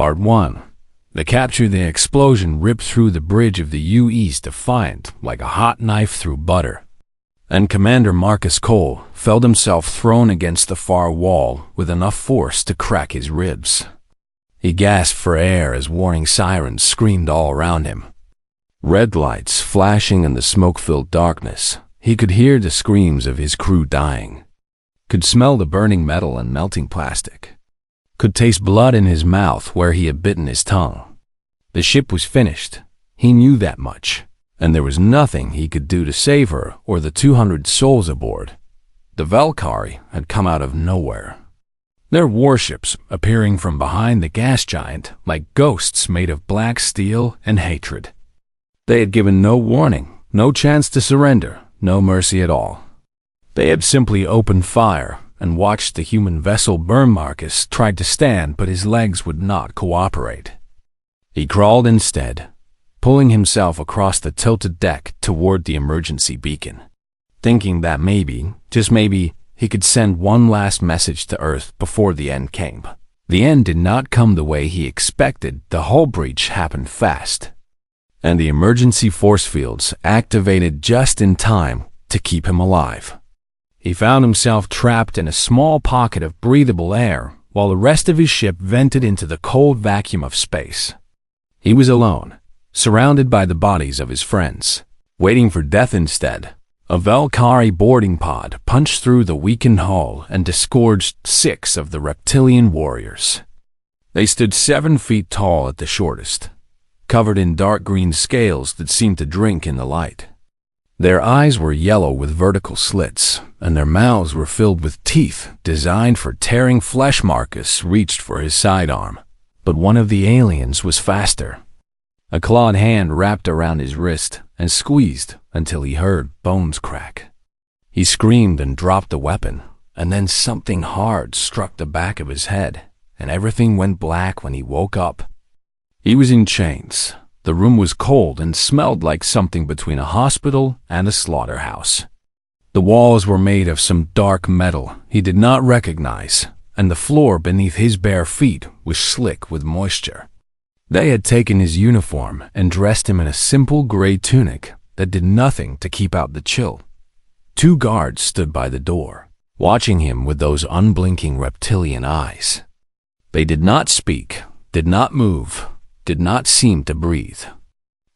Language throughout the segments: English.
Part 1. The capture the explosion ripped through the bridge of the U.S. Defiant like a hot knife through butter, and Commander Marcus Cole felt himself thrown against the far wall with enough force to crack his ribs. He gasped for air as warning sirens screamed all around him. Red lights flashing in the smoke-filled darkness, he could hear the screams of his crew dying, could smell the burning metal and melting plastic, could taste blood in his mouth where he had bitten his tongue. The ship was finished. He knew that much, and there was nothing he could do to save her or the 200 souls aboard. The Valkyrie had come out of nowhere, their warships appearing from behind the gas giant like ghosts made of black steel and hatred. They had given no warning, no chance to surrender, no mercy at all. They had simply opened fire and watched the human vessel burn. Marcus tried to stand, but his legs would not cooperate. He crawled instead, pulling himself across the tilted deck toward the emergency beacon, thinking that maybe, just maybe, he could send one last message to Earth before the end came. The end did not come the way he expected. The hull breach happened fast, and the emergency force fields activated just in time to keep him alive. He found himself trapped in a small pocket of breathable air while the rest of his ship vented into the cold vacuum of space. He was alone, surrounded by the bodies of his friends, waiting for death instead. A Valkyrie boarding pod punched through the weakened hull and disgorged 6 of the reptilian warriors. They stood 7 feet tall at the shortest, covered in dark green scales that seemed to drink in the light. Their eyes were yellow with vertical slits, and their mouths were filled with teeth designed for tearing flesh. Marcus reached for his sidearm, but one of the aliens was faster. A clawed hand wrapped around his wrist and squeezed until he heard bones crack. He screamed and dropped the weapon, and then something hard struck the back of his head, and everything went black when he woke up. He was in chains. The room was cold and smelled like something between a hospital and a slaughterhouse. The walls were made of some dark metal he did not recognize, and the floor beneath his bare feet was slick with moisture. They had taken his uniform and dressed him in a simple gray tunic that did nothing to keep out the chill. 2 guards stood by the door, watching him with those unblinking reptilian eyes. They did not speak, did not move, did not seem to breathe.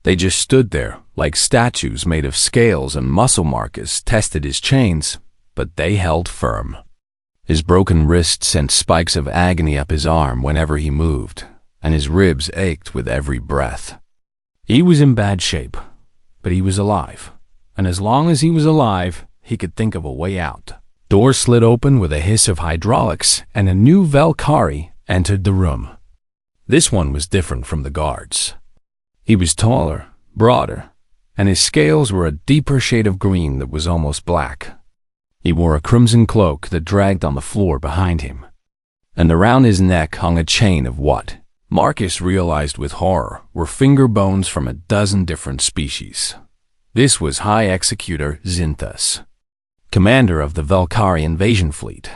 They just stood there like statues made of scales and muscle. Marcus tested his chains, but they held firm. His broken wrist sent spikes of agony up his arm whenever he moved, and his ribs ached with every breath. He was in bad shape, but he was alive, and as long as he was alive, he could think of a way out. Doors slid open with a hiss of hydraulics, and a new Valkyrie entered the room. This one was different from the guards. He was taller, broader, and his scales were a deeper shade of green that was almost black. He wore a crimson cloak that dragged on the floor behind him, and around his neck hung a chain of what Marcus realized with horror were finger bones from a dozen different species. This was High Executor Xynthus, commander of the Valkyrie invasion fleet,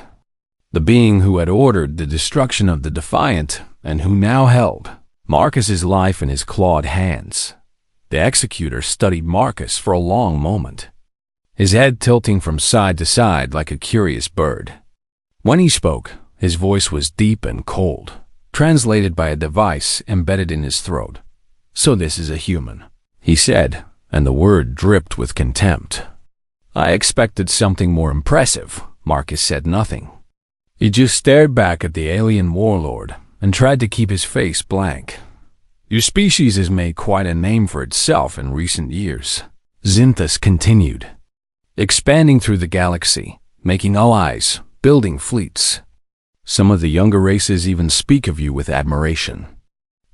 the being who had ordered the destruction of the Defiant and who now held Marcus's life in his clawed hands. The Executor studied Marcus for a long moment, his head tilting from side to side like a curious bird. When he spoke, his voice was deep and cold, translated by a device embedded in his throat. "So this is a human," he said, and the word dripped with contempt. "I expected something more impressive." Marcus said nothing. He just stared back at the alien warlord and tried to keep his face blank. "Your species has made quite a name for itself in recent years," Xynthus continued, "expanding through the galaxy, making allies, building fleets. Some of the younger races even speak of you with admiration.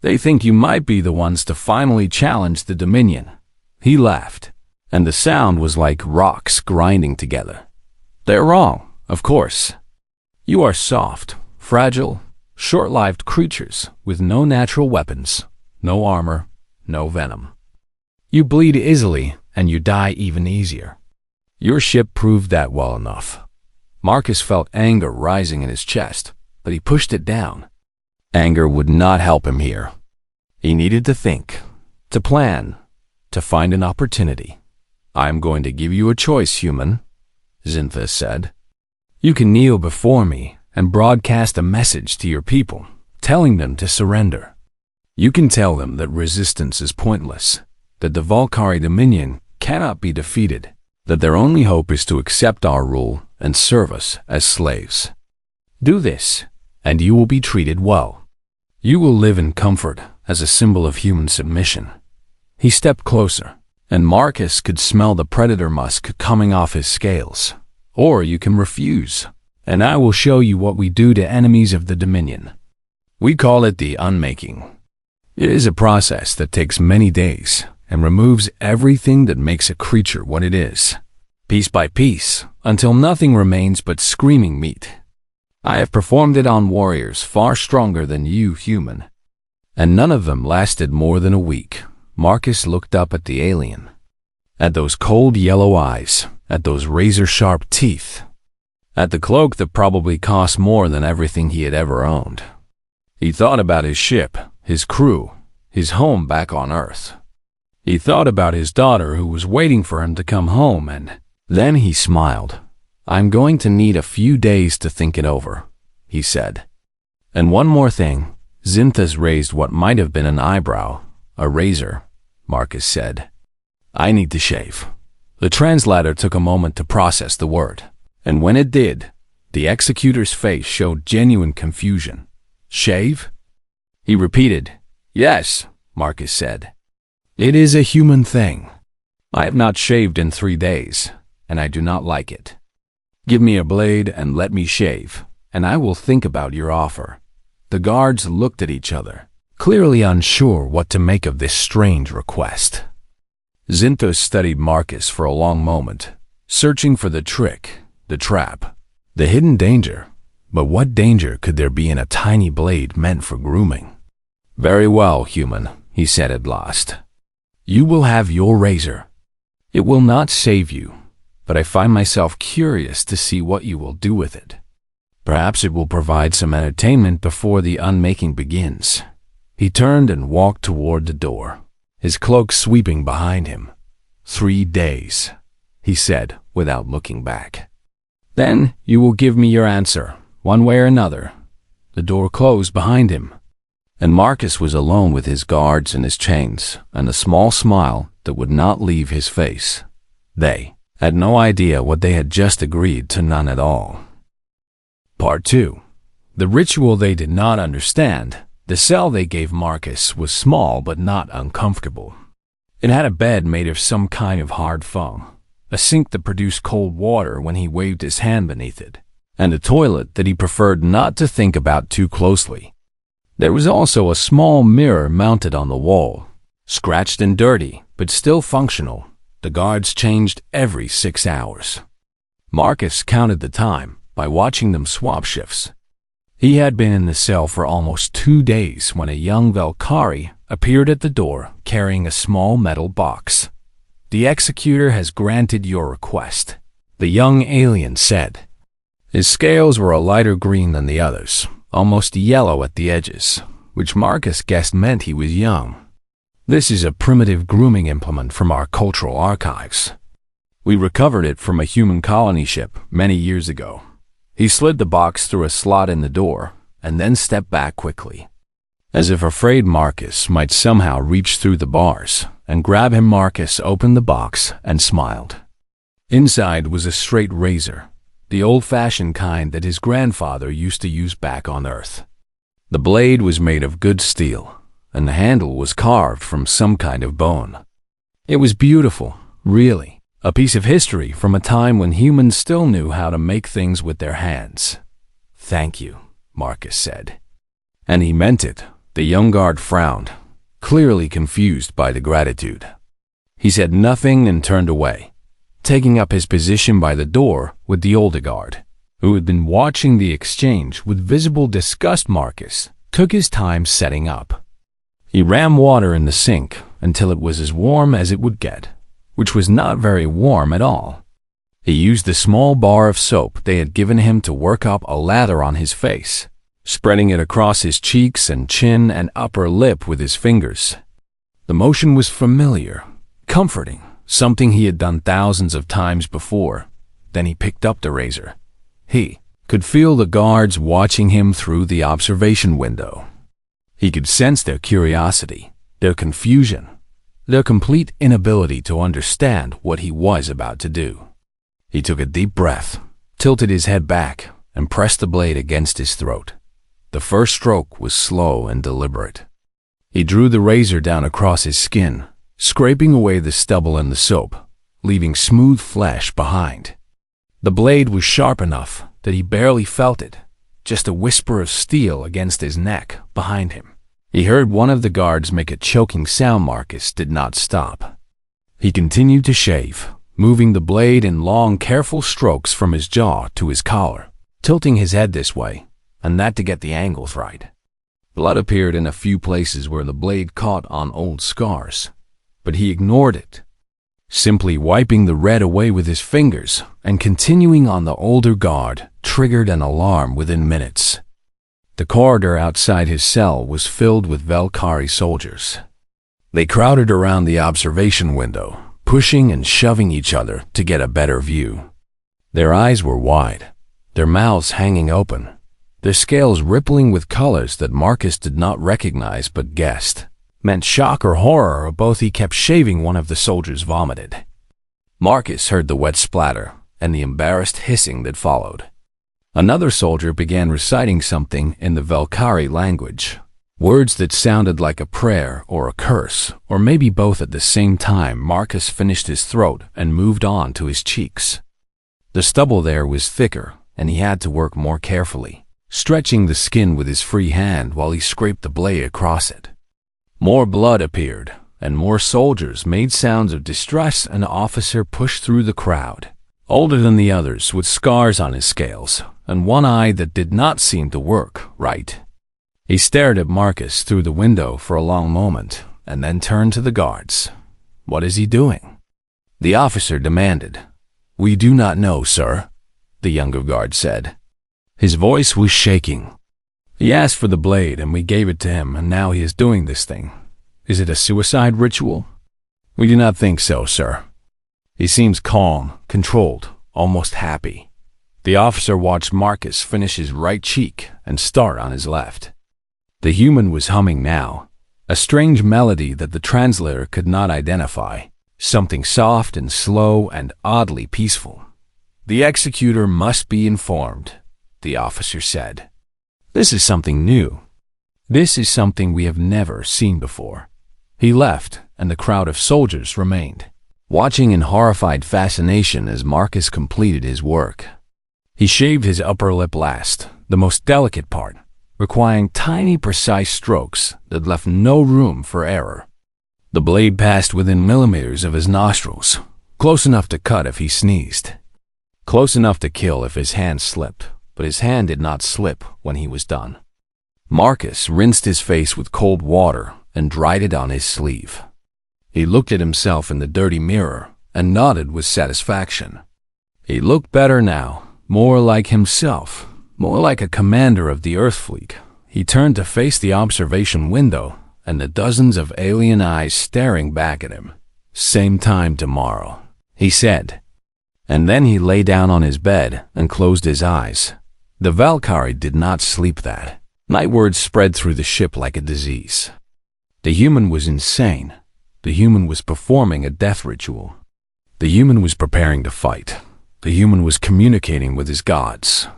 They think you might be the ones to finally challenge the Dominion." He laughed, and the sound was like rocks grinding together. "They're wrong, of course. You are soft, fragile, short-lived creatures with no natural weapons, no armor, no venom. You bleed easily, and you die even easier. Your ship proved that well enough." Marcus felt anger rising in his chest, but he pushed it down. Anger would not help him here. He needed to think, to plan, to find an opportunity. "I am going to give you a choice, human," Zinthus said. "You can kneel before me and broadcast a message to your people, telling them to surrender. You can tell them that resistance is pointless, that the Valkyrie Dominion cannot be defeated, that their only hope is to accept our rule and serve us as slaves. Do this, and you will be treated well. You will live in comfort as a symbol of human submission." He stepped closer, and Marcus could smell the predator musk coming off his scales. "Or you can refuse, and I will show you what we do to enemies of the Dominion. We call it the unmaking. It is a process that takes many days and removes everything that makes a creature what it is, piece by piece, until nothing remains but screaming meat. I have performed it on warriors far stronger than you, human." And none of them lasted more than a week. Marcus looked up at the alien, at those cold yellow eyes, at those razor-sharp teeth, at the cloak that probably cost more than everything he had ever owned. He thought about his ship, his crew, his home back on Earth. He thought about his daughter who was waiting for him to come home, and then he smiled. "I'm going to need a few days to think it over," he said. "And one more thing." Zinthus raised what might have been an eyebrow. "A razor," Marcus said. "I need to shave." The translator took a moment to process the word, and when it did, the executor's face showed genuine confusion. "Shave?" He repeated. "Yes," Marcus said. "It is a human thing. I have not shaved in 3 days, and I do not like it. Give me a blade and let me shave, and I will think about your offer." The guards looked at each other, clearly unsure what to make of this strange request. Zinthos studied Marcus for a long moment, searching for the trick, the trap, the hidden danger. But what danger could there be in a tiny blade meant for grooming? "Very well, human," he said at last. "You will have your razor. It will not save you, but I find myself curious to see what you will do with it. Perhaps it will provide some entertainment before the unmaking begins." He turned and walked toward the door, his cloak sweeping behind him. 3 days, he said without looking back. "Then you will give me your answer, one way or another." The door closed behind him, and Marcus was alone with his guards and his chains, and a small smile that would not leave his face. They had no idea what they had just agreed to, none at all. Part 2. The ritual they did not understand. The cell they gave Marcus was small but not uncomfortable. It had a bed made of some kind of hard foam, a sink that produced cold water when he waved his hand beneath it, and a toilet that he preferred not to think about too closely. There was also a small mirror mounted on the wall, scratched and dirty, but still functional. The guards changed every 6 hours. Marcus counted the time by watching them swap shifts. He had been in the cell for almost 2 days when a young Valkyrie appeared at the door carrying a small metal box. "The executor has granted your request," the young alien said. His scales were a lighter green than the others, almost yellow at the edges, which Marcus guessed meant he was young. "This is a primitive grooming implement from our cultural archives. We recovered it from a human colony ship many years ago." He slid the box through a slot in the door and then stepped back quickly, as if afraid Marcus might somehow reach through the bars and grab him. Marcus opened the box and smiled. Inside was a straight razor, the old-fashioned kind that his grandfather used to use back on Earth. The blade was made of good steel, and the handle was carved from some kind of bone. It was beautiful, really. A piece of history from a time when humans still knew how to make things with their hands. "Thank you," Marcus said. And he meant it. The young guard frowned, clearly confused by the gratitude. He said nothing and turned away, taking up his position by the door with the older guard, who had been watching the exchange with visible disgust. Marcus took his time setting up. He ran water in the sink until it was as warm as it would get, which was not very warm at all. He used the small bar of soap they had given him to work up a lather on his face, spreading it across his cheeks and chin and upper lip with his fingers. The motion was familiar, comforting, something he had done thousands of times before. Then he picked up the razor. He could feel the guards watching him through the observation window. He could sense their curiosity, their confusion, their complete inability to understand what he was about to do. He took a deep breath, tilted his head back, and pressed the blade against his throat. The first stroke was slow and deliberate. He drew the razor down across his skin, scraping away the stubble and the soap, leaving smooth flesh behind. The blade was sharp enough that he barely felt it, just a whisper of steel against his neck behind him. He heard one of the guards make a choking sound. Marcus did not stop. He continued to shave, moving the blade in long, careful strokes from his jaw to his collar, tilting his head this way and that to get the angles right. Blood appeared in a few places where the blade caught on old scars, but he ignored it, simply wiping the red away with his fingers and continuing on. The older guard triggered an alarm within minutes. The corridor outside his cell was filled with Valkyrie soldiers. They crowded around the observation window, pushing and shoving each other to get a better view. Their eyes were wide, their mouths hanging open, their scales rippling with colors that Marcus did not recognize but guessed meant shock or horror, or both. He kept shaving. One of the soldiers vomited. Marcus heard the wet splatter and the embarrassed hissing that followed. Another soldier began reciting something in the Valkyrie language, words that sounded like a prayer or a curse, or maybe both at the same time. Marcus finished his throat and moved on to his cheeks. The stubble there was thicker, and he had to work more carefully, stretching the skin with his free hand while he scraped the blade across it. More blood appeared, and more soldiers made sounds of distress. An officer pushed through the crowd, older than the others, with scars on his scales and one eye that did not seem to work right. He stared at Marcus through the window for a long moment and then turned to the guards. "What is he doing?" The officer demanded. "We do not know, sir," the younger guard said. His voice was shaking. "He asked for the blade and we gave it to him, and now he is doing this thing. Is it a suicide ritual?" "We do not think so, sir." He seems calm, controlled, almost happy. The officer watched Marcus finish his right cheek and start on his left. The human was humming now, a strange melody that the translator could not identify, something soft and slow and oddly peaceful. "The executor must be informed," the officer said. "This is something new. This is something we have never seen before." He left, and the crowd of soldiers remained, watching in horrified fascination as Marcus completed his work. He shaved his upper lip last, the most delicate part, requiring tiny, precise strokes that left no room for error. The blade passed within millimeters of his nostrils, close enough to cut if he sneezed, close enough to kill if his hand slipped, but his hand did not slip when he was done. Marcus rinsed his face with cold water and dried it on his sleeve. He looked at himself in the dirty mirror and nodded with satisfaction. He looked better now, more like himself, more like a commander of the Earth fleet. He turned to face the observation window and the dozens of alien eyes staring back at him. "Same time tomorrow," he said. And then he lay down on his bed and closed his eyes. The Valkyrie did not sleep that night. Word spread through the ship like a disease. The human was insane. The human was performing a death ritual. The human was preparing to fight. The human was communicating with his gods.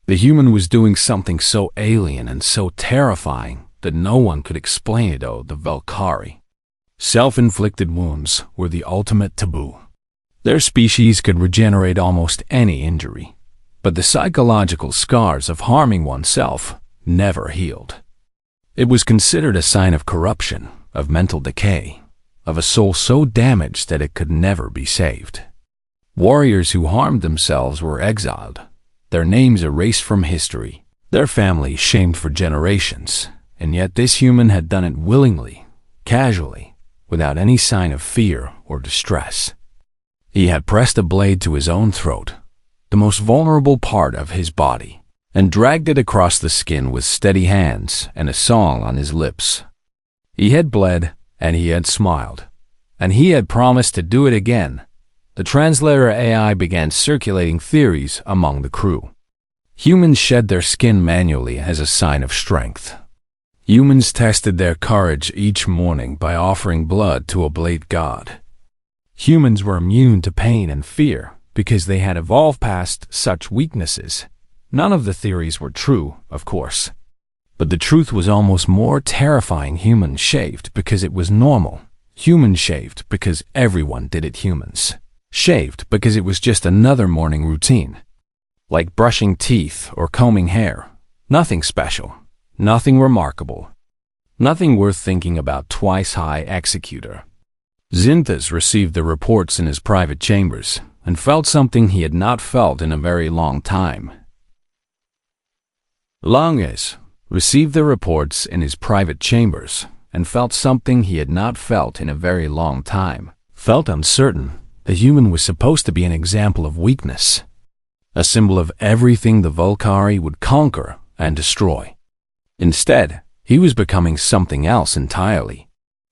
The human was doing something so alien and so terrifying that no one could explain it. Oh, the Valkyrie. Self-inflicted wounds were the ultimate taboo. Their species could regenerate almost any injury, but the psychological scars of harming oneself never healed. It was considered a sign of corruption, of mental decay, of a soul so damaged that it could never be saved. Warriors who harmed themselves were exiled, their names erased from history, their families shamed for generations, and yet this human had done it willingly, casually, without any sign of fear or distress. He had pressed a blade to his own throat, the most vulnerable part of his body, and dragged it across the skin with steady hands and a song on his lips. He had bled, and he had smiled, and he had promised to do it again. The translator AI began circulating theories among the crew. Humans shed their skin manually as a sign of strength. Humans tested their courage each morning by offering blood to a blade god. Humans were immune to pain and fear because they had evolved past such weaknesses. None of the theories were true, of course. But the truth was almost more terrifying. Humans shaved because it was normal. Humans shaved because everyone did it. Humans shaved because it was just another morning routine. Like brushing teeth or combing hair. Nothing special. Nothing remarkable. Nothing worth thinking about twice. High Executor Xynthus received the reports in his private chambers and felt something he had not felt in a very long time. Longus received the reports in his private chambers and felt something he had not felt in a very long time. Felt uncertain. The human was supposed to be an example of weakness, a symbol of everything the Volcari would conquer and destroy. Instead, he was becoming something else entirely.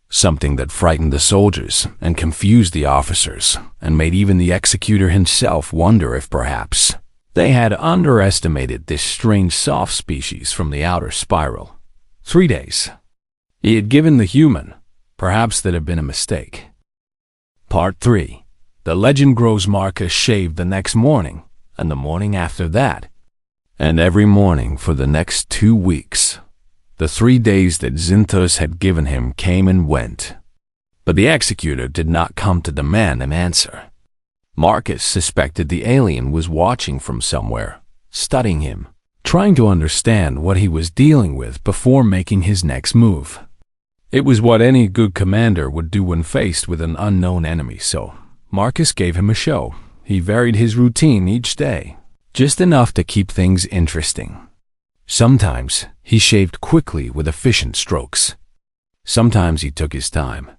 Something that frightened the soldiers and confused the officers and made even the executor himself wonder if perhaps they had underestimated this strange soft species from the outer spiral. 3 days. He had given the human. Perhaps that had been a mistake. Part 3. The legend grows. Marcus shaved the next morning, and the morning after that, and every morning for the next 2 weeks. The 3 days that Xynthos had given him came and went. But the executor did not come to demand an answer. Marcus suspected the alien was watching from somewhere, studying him, trying to understand what he was dealing with before making his next move. It was what any good commander would do when faced with an unknown enemy, so Marcus gave him a show. He varied his routine each day, just enough to keep things interesting. Sometimes he shaved quickly with efficient strokes. Sometimes he took his time,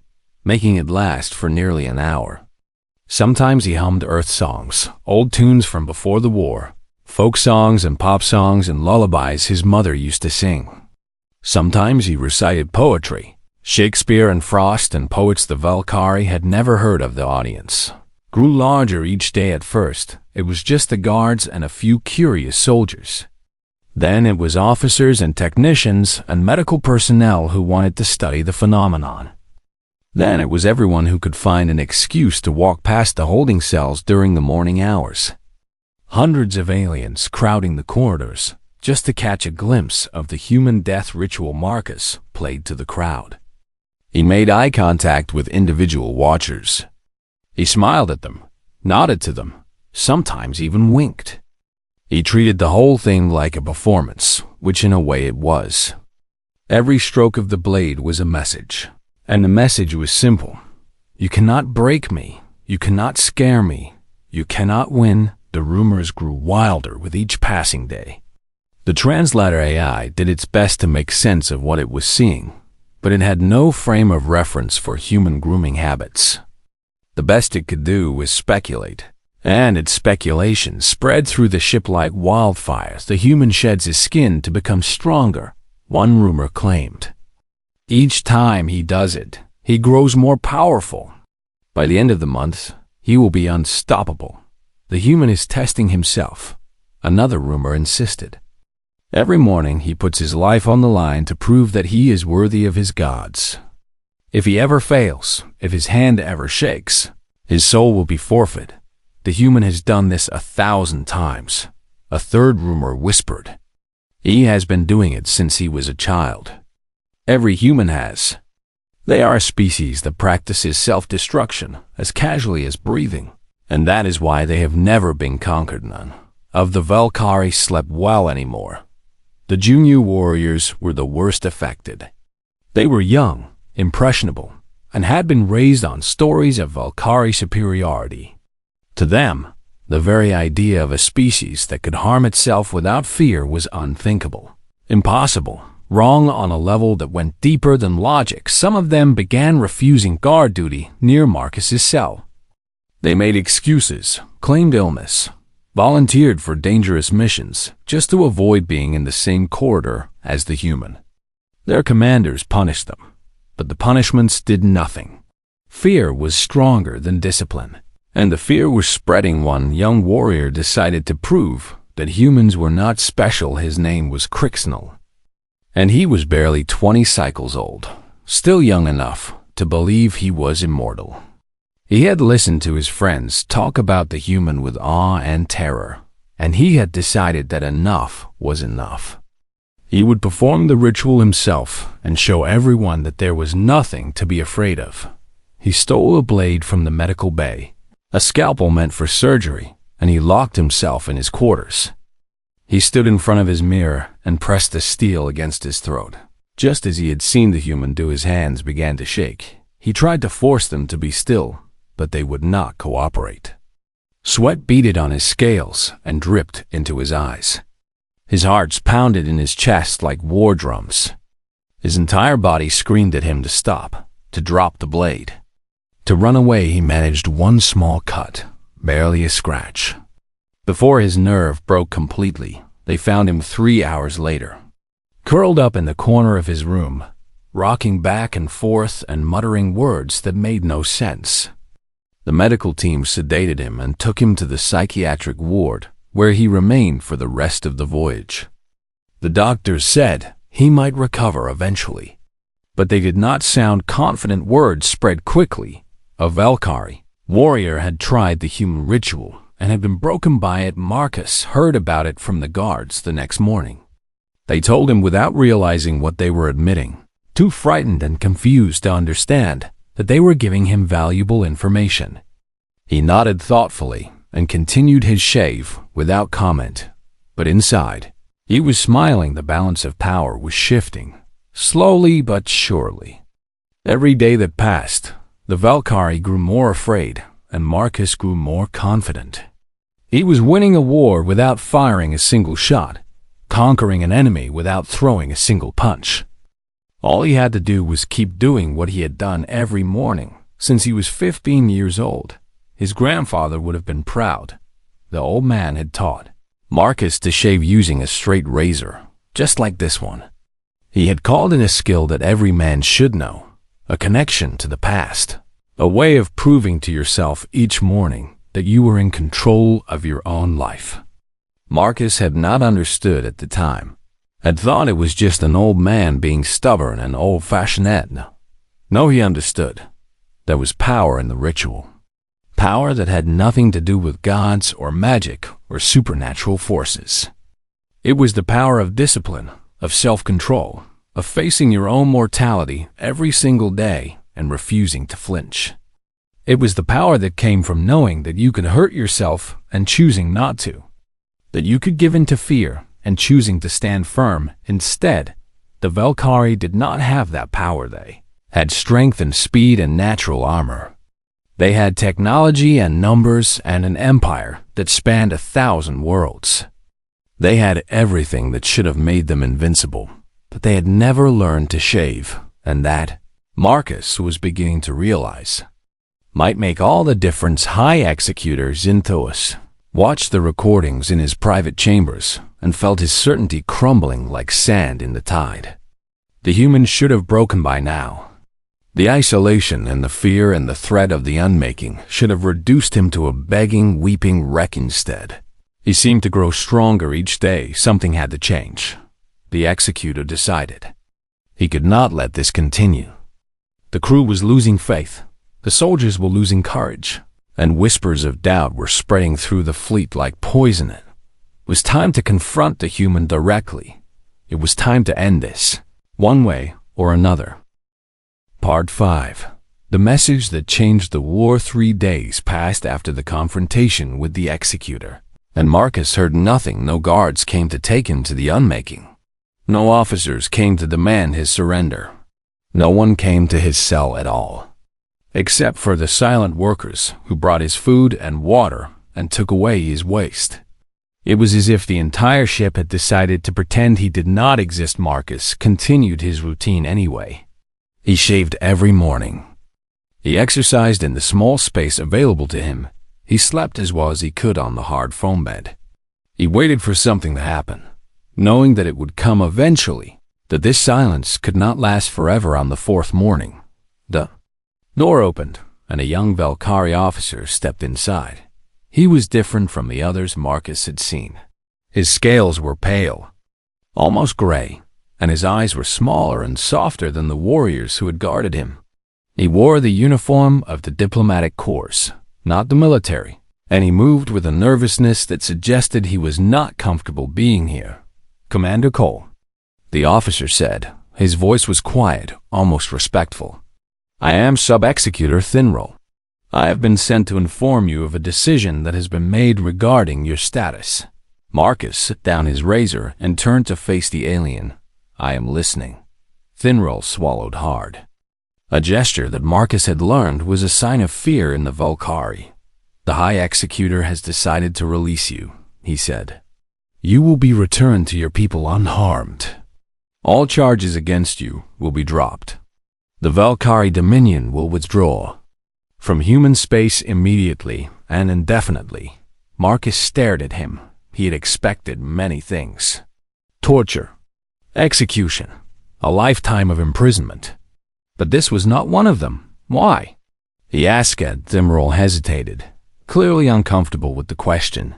making it last for nearly an hour. Sometimes he hummed Earth songs, old tunes from before the war, folk songs and pop songs and lullabies his mother used to sing. Sometimes he recited poetry, Shakespeare and Frost and poets the Valkyrie had never heard of. The audience grew larger each day. At first, it was just the guards and a few curious soldiers. Then it was officers and technicians and medical personnel who wanted to study the phenomenon. Then it was everyone who could find an excuse to walk past the holding cells during the morning hours. Hundreds of aliens crowding the corridors just to catch a glimpse of the human death ritual Marcus played to the crowd. He made eye contact with individual watchers. He smiled at them, nodded to them, sometimes even winked. He treated the whole thing like a performance, which in a way it was. Every stroke of the blade was a message, and the message was simple. You cannot break me. You cannot scare me. You cannot win. The rumors grew wilder with each passing day. The translator AI did its best to make sense of what it was seeing, but it had no frame of reference for human grooming habits. The best it could do was speculate, and its speculation spread through the ship like wildfires. The human sheds his skin to become stronger, one rumor claimed. Each time he does it, he grows more powerful. By the end of the month, he will be unstoppable. The human is testing himself, another rumor insisted. Every morning he puts his life on the line to prove that he is worthy of his gods. If he ever fails, if his hand ever shakes, his soul will be forfeit. The human has done this 1,000 times, a third rumor whispered. He has been doing it since he was a child. Every human has. They are a species that practices self-destruction as casually as breathing, and that is why they have never been conquered. None of the Valkyrie slept well anymore. The junior warriors were the worst affected. They were young, impressionable, and had been raised on stories of Valkyrie superiority. To them, the very idea of a species that could harm itself without fear was unthinkable, impossible, wrong on a level that went deeper than logic. Some of them began refusing guard duty near Marcus's cell. They made excuses, claimed illness, volunteered for dangerous missions just to avoid being in the same corridor as the human. Their commanders punished them, but the punishments did nothing. Fear was stronger than discipline, and the fear was spreading. One young warrior decided to prove that humans were not special. His name was Crixnell, and he was barely 20 cycles old, still young enough to believe he was immortal. He had listened to his friends talk about the human with awe and terror, and he had decided that enough was enough. He would perform the ritual himself and show everyone that there was nothing to be afraid of. He stole a blade from the medical bay, a scalpel meant for surgery, and he locked himself in his quarters. He stood in front of his mirror and pressed the steel against his throat. Just as he had seen the human do, his hands began to shake. He tried to force them to be still, but they would not cooperate. Sweat beaded on his scales and dripped into his eyes. His heart pounded in his chest like war drums. His entire body screamed at him to stop, to drop the blade. To run away, he managed one small cut, barely a scratch. Before his nerve broke completely, they found him 3 hours later, curled up in the corner of his room, rocking back and forth and muttering words that made no sense. The medical team sedated him and took him to the psychiatric ward, where he remained for the rest of the voyage. The doctors said he might recover eventually, but they did not sound confident. Words spread quickly. A Valkyrie warrior had tried the human ritual and had been broken by it. Marcus heard about it from the guards the next morning. They told him without realizing what they were admitting, too frightened and confused to understand that they were giving him valuable information. He nodded thoughtfully and continued his shave without comment, but inside, he was smiling. The balance of power was shifting, slowly but surely. Every day that passed, the Valkyrie grew more afraid, and Marcus grew more confident. He was winning a war without firing a single shot, conquering an enemy without throwing a single punch. All he had to do was keep doing what he had done every morning since he was 15 years old. His grandfather would have been proud. The old man had taught Marcus to shave using a straight razor, just like this one. He had called it a skill that every man should know, a connection to the past, a way of proving to yourself each morning that you were in control of your own life. Marcus had not understood at the time, had thought it was just an old man being stubborn and old-fashioned. No, he understood. There was power in the ritual. Power that had nothing to do with gods or magic or supernatural forces. It was the power of discipline, of self-control, of facing your own mortality every single day and refusing to flinch. It was the power that came from knowing that you could hurt yourself and choosing not to, that you could give in to fear and choosing to stand firm. Instead, the Valkyrie did not have that power. They had strength and speed and natural armor. They had technology and numbers and an empire that spanned 1,000 worlds. They had everything that should have made them invincible, but they had never learned to shave, and that, Marcus was beginning to realize, might make all the difference. High Executor Zinthos watched the recordings in his private chambers and felt his certainty crumbling like sand in the tide. The human should have broken by now. The isolation and the fear and the threat of the unmaking should have reduced him to a begging, weeping wreck instead. He seemed to grow stronger each day. Something had to change. The Executor decided. He could not let this continue. The crew was losing faith. The soldiers were losing courage, and whispers of doubt were spreading through the fleet like poison. It was time to confront the human directly. It was time to end this, one way or another. Part 5. The message that changed the war. 3 days passed after the confrontation with the Executor, and Marcus heard nothing. No guards came to take him to the unmaking. No officers came to demand his surrender. No one came to his cell at all, except for the silent workers who brought his food and water and took away his waste. It was as if the entire ship had decided to pretend he did not exist. Marcus continued his routine anyway. He shaved every morning. He exercised in the small space available to him, He slept as well as he could on the hard foam bed. He waited for something to happen, knowing that it would come eventually, that this silence could not last forever. On the fourth morning, the door opened, and a young Valkyrie officer stepped inside. He was different from the others Marcus had seen. His scales were pale, almost gray, and his eyes were smaller and softer than the warriors who had guarded him. He wore the uniform of the diplomatic corps, not the military, and he moved with a nervousness that suggested he was not comfortable being here. "Commander Cole," the officer said. His voice was quiet, almost respectful. "I am Sub-Executor Thinroll. I have been sent to inform you of a decision that has been made regarding your status." Marcus set down his razor and turned to face the alien. "I am listening." Thinroll swallowed hard. A gesture that Marcus had learned was a sign of fear in the Valkyrie. "The High Executor has decided to release you," he said. "You will be returned to your people unharmed. All charges against you will be dropped. The Valkyrie Dominion will withdraw from human space immediately and indefinitely." Marcus stared at him. He had expected many things. Torture, execution, a lifetime of imprisonment. But this was not one of them. "Why?" he asked. Thinroll hesitated, clearly uncomfortable with the question.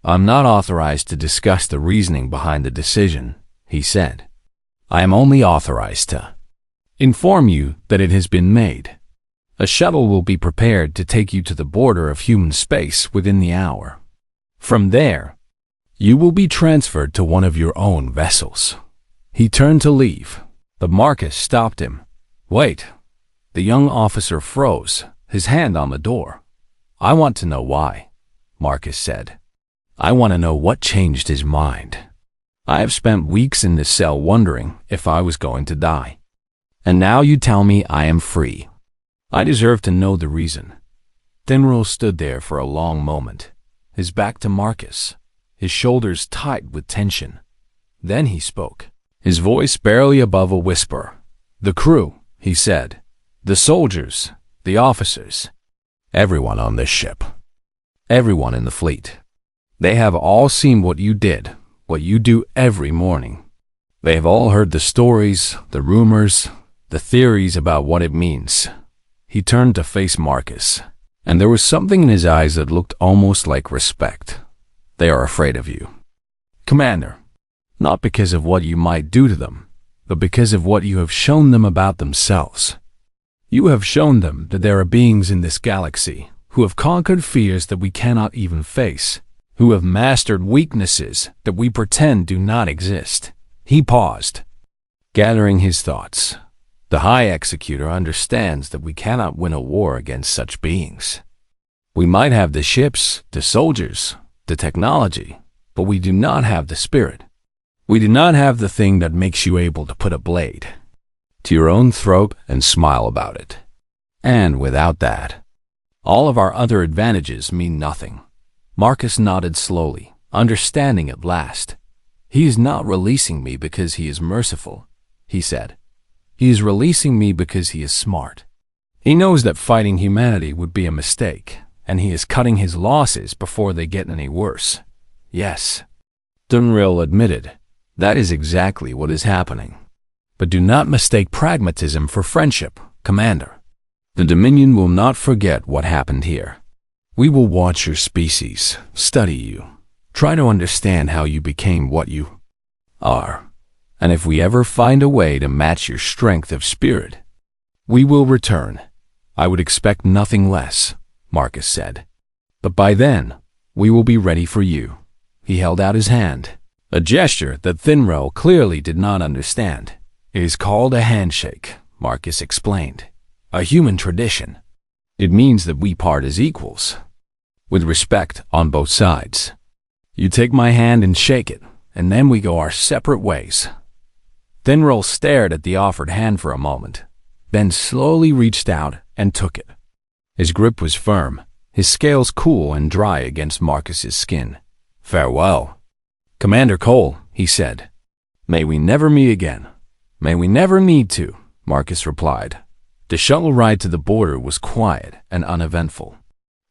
"I'm not authorized to discuss the reasoning behind the decision," he said. "I am only authorized to inform you that it has been made. A shuttle will be prepared to take you to the border of human space within the hour. From there, you will be transferred to one of your own vessels." He turned to leave, but Marcus stopped him. "Wait." The young officer froze, his hand on the door. "I want to know why," Marcus said. "I want to know what changed his mind. I have spent weeks in this cell wondering if I was going to die. And now you tell me I am free. I deserve to know the reason." Thinroll stood there for a long moment, his back to Marcus, his shoulders tight with tension. Then he spoke, his voice barely above a whisper. "The crew," he said. "The soldiers, the officers, everyone on this ship, everyone in the fleet. They have all seen what you did, what you do every morning. They have all heard the stories, the rumors, the theories about what it means." He turned to face Marcus, and there was something in his eyes that looked almost like respect. "They are afraid of you, Commander, not because of what you might do to them, but because of what you have shown them about themselves. You have shown them that there are beings in this galaxy who have conquered fears that we cannot even face, who have mastered weaknesses that we pretend do not exist." He paused, gathering his thoughts. "The High Executor understands that we cannot win a war against such beings. We might have the ships, the soldiers, the technology, but we do not have the spirit. We do not have the thing that makes you able to put a blade to your own throat and smile about it. And without that, all of our other advantages mean nothing." Marcus nodded slowly, understanding at last. "He is not releasing me because he is merciful," he said. "He is releasing me because he is smart. He knows that fighting humanity would be a mistake, and he is cutting his losses before they get any worse." "Yes," Thinroll admitted, "that is exactly what is happening. But do not mistake pragmatism for friendship, Commander. The Dominion will not forget what happened here. We will watch your species, study you, try to understand how you became what you are. And if we ever find a way to match your strength of spirit, we will return. I would expect nothing less," Marcus said. "But by then, we will be ready for you." He held out his hand, a gesture that Thinroll clearly did not understand. "It is called a handshake," Marcus explained. "A human tradition. It means that we part as equals, with respect on both sides. You take my hand and shake it, and then we go our separate ways." Thinroll stared at the offered hand for a moment, then slowly reached out and took it. His grip was firm, his scales cool and dry against Marcus's skin. "Farewell, Commander Cole," he said. "May we never meet again." "May we never need to," Marcus replied. The shuttle ride to the border was quiet and uneventful.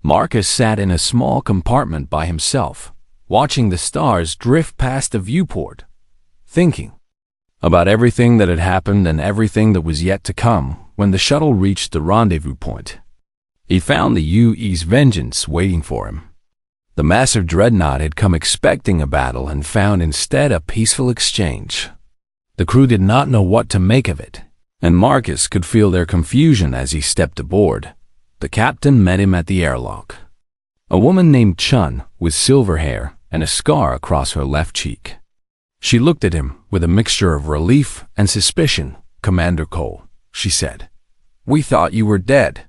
Marcus sat in a small compartment by himself, watching the stars drift past the viewport, thinking about everything that had happened and everything that was yet to come. When the shuttle reached the rendezvous point, he found the UE's vengeance waiting for him. The massive dreadnought had come expecting a battle and found instead a peaceful exchange. The crew did not know what to make of it, and Marcus could feel their confusion as he stepped aboard. The captain met him at the airlock. A woman named Chun, with silver hair and a scar across her left cheek. She looked at him with a mixture of relief and suspicion. "Commander Cole," she said, "we thought you were dead.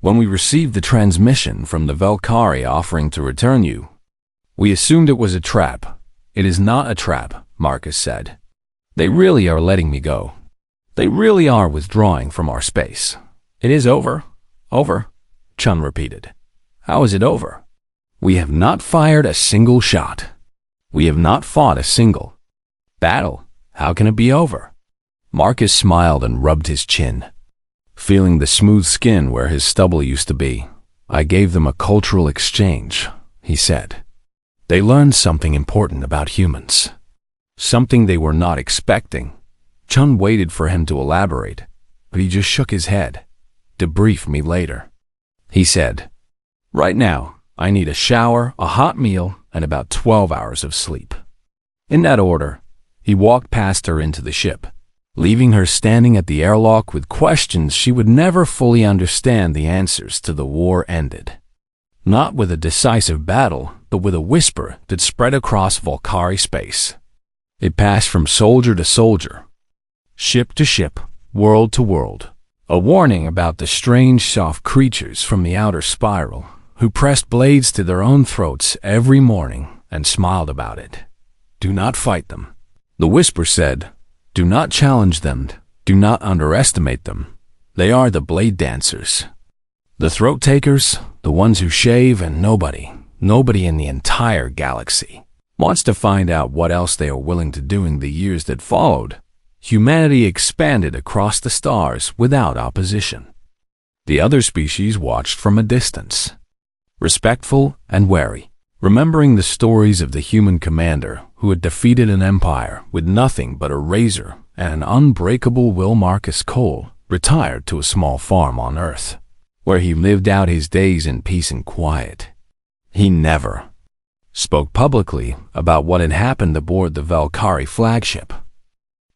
When we received the transmission from the Valkyrie offering to return you, we assumed it was a trap." "It is not a trap," Marcus said. "They really are letting me go. They really are withdrawing from our space." "It is over." "Over?" Chun repeated. "How is it over?" "We have not fired a single shot. We have not fought a single battle. How can it be over?" Marcus smiled and rubbed his chin, feeling the smooth skin where his stubble used to be. "I gave them a cultural exchange," he said. "They learned something important about humans. Something they were not expecting." Chun waited for him to elaborate, but he just shook his head. "Debrief me later," he said. "Right now, I need a shower, a hot meal, and about 12 hours of sleep." In that order, he walked past her into the ship, leaving her standing at the airlock with questions she would never fully understand the answers to. The war ended. Not with a decisive battle, but with a whisper that spread across Valkyrie space. It passed from soldier to soldier, ship to ship, world to world. A warning about the strange soft creatures from the outer spiral who pressed blades to their own throats every morning and smiled about it. "Do not fight them." The whisper said, "Do not challenge them. Do not underestimate them. They are the blade dancers. The throat takers, the ones who shave, and nobody in the entire galaxy wants to find out what else they are willing to do." In the years that followed, humanity expanded across the stars without opposition. The other species watched from a distance, respectful and wary, remembering the stories of the human commander who had defeated an empire with nothing but a razor and an unbreakable will. Marcus Cole retired to a small farm on Earth, where he lived out his days in peace and quiet. He never spoke publicly about what had happened aboard the Valkyrie flagship,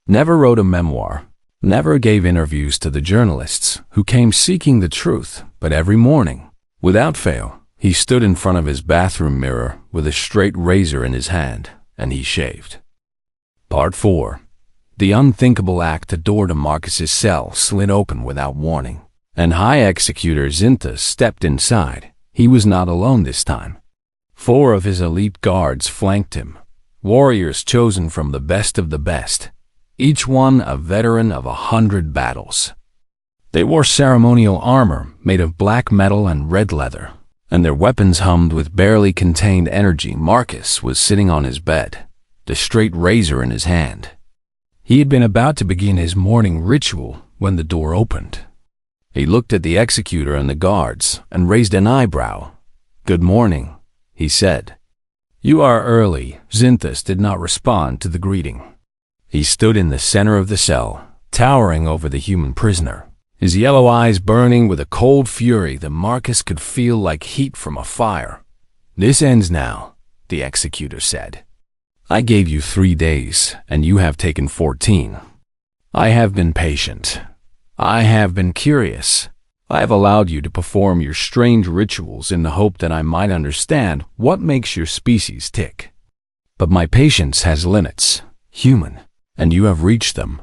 never wrote a memoir, never gave interviews to the journalists who came seeking the truth, but every morning, without fail, he stood in front of his bathroom mirror with a straight razor in his hand, and he shaved. Part 4. The unthinkable act. The door to Marcus's cell slid open without warning, and High Executor Zinta stepped inside. He was not alone this time. 4 of his elite guards flanked him, warriors chosen from the best of the best, each one a veteran of 100 battles. They wore ceremonial armor made of black metal and red leather, and their weapons hummed with barely contained energy. Marcus was sitting on his bed, the straight razor in his hand. He had been about to begin his morning ritual when the door opened. He looked at the executor and the guards and raised an eyebrow. "Good morning," he said. "You are early." Zinthus did not respond to the greeting. He stood in the center of the cell, towering over the human prisoner, his yellow eyes burning with a cold fury that Marcus could feel like heat from a fire. "This ends now," the executor said. "I gave you 3 days, and you have taken 14. I have been patient. I have been curious. I have allowed you to perform your strange rituals in the hope that I might understand what makes your species tick. But my patience has limits, human, and you have reached them."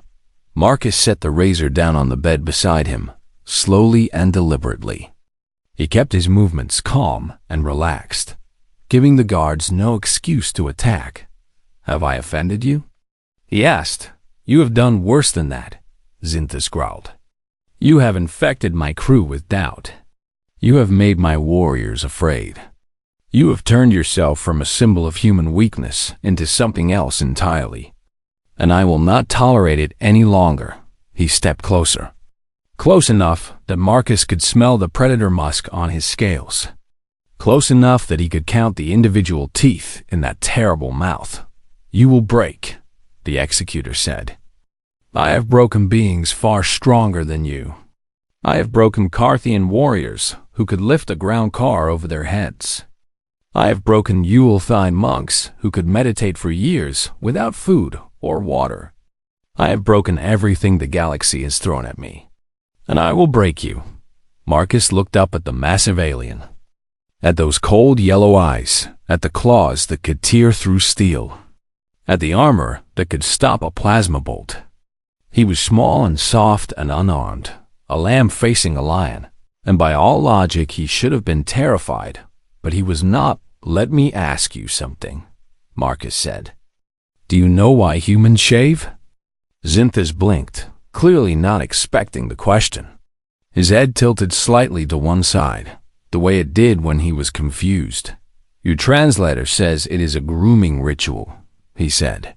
Marcus set the razor down on the bed beside him, slowly and deliberately. He kept his movements calm and relaxed, giving the guards no excuse to attack. "Have I offended you?" he asked. "You have done worse than that," Zinthus growled. "You have infected my crew with doubt. You have made my warriors afraid. You have turned yourself from a symbol of human weakness into something else entirely. And I will not tolerate it any longer." He stepped closer, close enough that Marcus could smell the predator musk on his scales. close enough that he could count the individual teeth in that terrible mouth. "You will break," the executor said. "I have broken beings far stronger than you. I have broken Carthian warriors who could lift a ground car over their heads. I have broken Yuletide monks who could meditate for years without food or water. I have broken everything the galaxy has thrown at me. And I will break you." Marcus looked up at the massive alien, at those cold yellow eyes, at the claws that could tear through steel, at the armor that could stop a plasma bolt. He was small and soft and unarmed, a lamb facing a lion, and by all logic he should have been terrified, but he was not. "Let me ask you something," Marcus said. "Do you know why humans shave?" Xanthus blinked, clearly not expecting the question. His head tilted slightly to one side, the way it did when he was confused. "Your translator says it is a grooming ritual," he said.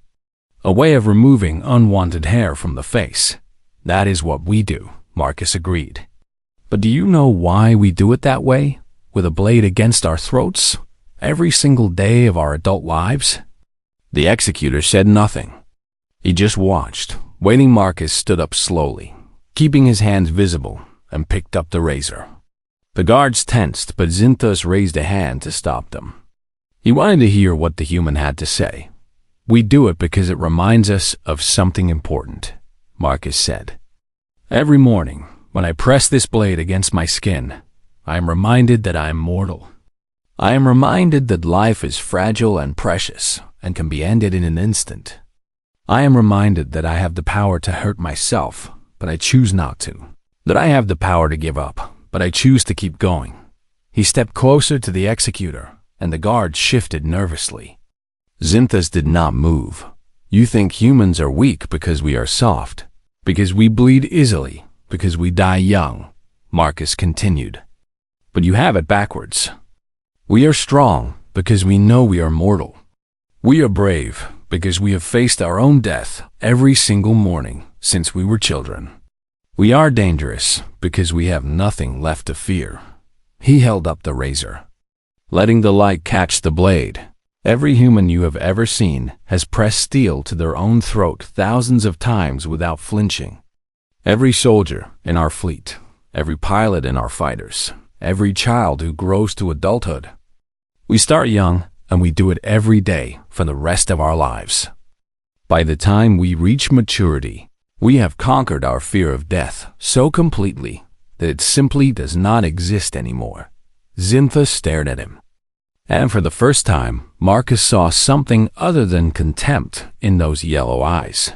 "A way of removing unwanted hair from the face. That is what we do," Marcus agreed. "But do you know why we do it that way, with a blade against our throats, every single day of our adult lives?" The executor said nothing. He just watched, waiting. Marcus stood up slowly, keeping his hands visible, and picked up the razor. The guards tensed, but Xanthus raised a hand to stop them. He wanted to hear what the human had to say. "We do it because it reminds us of something important," Marcus said. "Every morning, when I press this blade against my skin, I am reminded that I am mortal. I am reminded that life is fragile and precious and can be ended in an instant. I am reminded that I have the power to hurt myself, but I choose not to. That I have the power to give up, but I choose to keep going." He stepped closer to the executor, and the guard shifted nervously. Xanthus did not move. "You think humans are weak because we are soft, because we bleed easily, because we die young," Marcus continued. "But you have it backwards. We are strong because we know we are mortal. We are brave because we have faced our own death every single morning since we were children. We are dangerous because we have nothing left to fear." He held up the razor, letting the light catch the blade. "Every human you have ever seen has pressed steel to their own throat thousands of times without flinching. Every soldier in our fleet, every pilot in our fighters, every child who grows to adulthood. We start young, and we do it every day for the rest of our lives. By the time we reach maturity, we have conquered our fear of death so completely that it simply does not exist anymore." Xanthus stared at him. And for the first time, Marcus saw something other than contempt in those yellow eyes.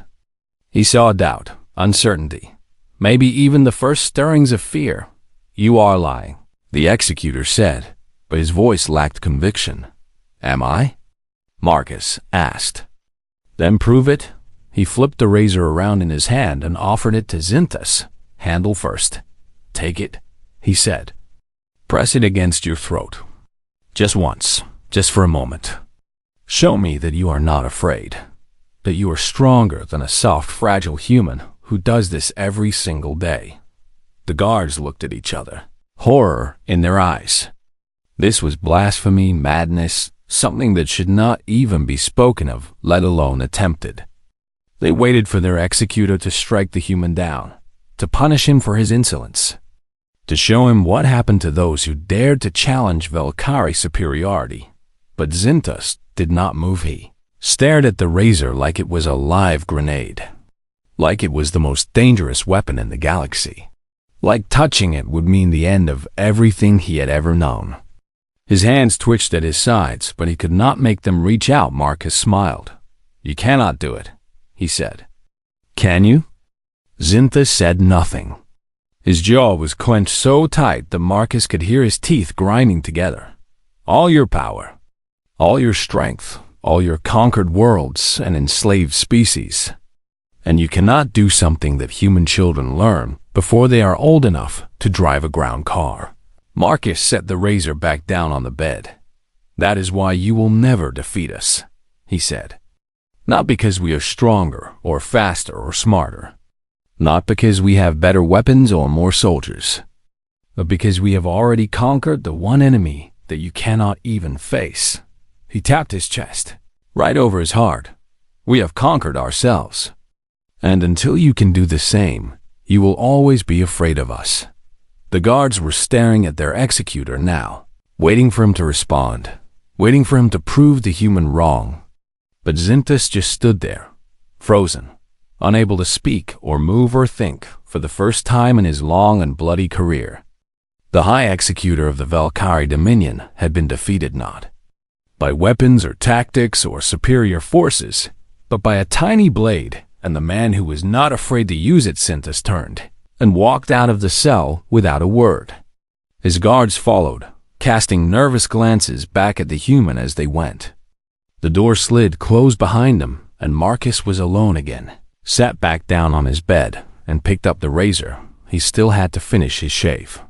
He saw doubt, uncertainty, maybe even the first stirrings of fear. "You are lying," the executor said, but his voice lacked conviction. "Am I?" Marcus asked. "Then prove it." He flipped the razor around in his hand and offered it to Xanthus. "Handle first." "Take it," he said. "Press it against your throat. Just once, just for a moment. Show me that you are not afraid, that you are stronger than a soft, fragile human who does this every single day." The guards looked at each other, horror in their eyes. This was blasphemy, madness, something that should not even be spoken of, let alone attempted. They waited for their executor to strike the human down, to punish him for his insolence, to show him what happened to those who dared to challenge Valkyrie superiority. But Xanthus did not move. He stared at the razor like it was a live grenade, like it was the most dangerous weapon in the galaxy, like touching it would mean the end of everything he had ever known. His hands twitched at his sides, but he could not make them reach out. Marcus smiled. "You cannot do it," he said. "Can you?" Xanthus said nothing. His jaw was clenched so tight that Marcus could hear his teeth grinding together. "All your power, all your strength, all your conquered worlds and enslaved species. And you cannot do something that human children learn before they are old enough to drive a ground car." Marcus set the razor back down on the bed. "That is why you will never defeat us," he said. "Not because we are stronger or faster or smarter. Not because we have better weapons or more soldiers. But because we have already conquered the one enemy that you cannot even face. He tapped his chest, right over his heart. We have conquered ourselves. And until you can do the same, you will always be afraid of us. The guards were staring at their executor now, waiting for him to respond, waiting for him to prove the human wrong. But Zintas just stood there, frozen, unable to speak or move or think for the first time in his long and bloody career. The High Executor of the Valkyrie Dominion had been defeated not by weapons or tactics or superior forces, but by a tiny blade, and the man who was not afraid to use it. Zintas turned and walked out of the cell without a word. His guards followed, casting nervous glances back at the human as they went. The door slid closed behind him, and Marcus was alone again, sat back down on his bed, and picked up the razor. He still had to finish his shave.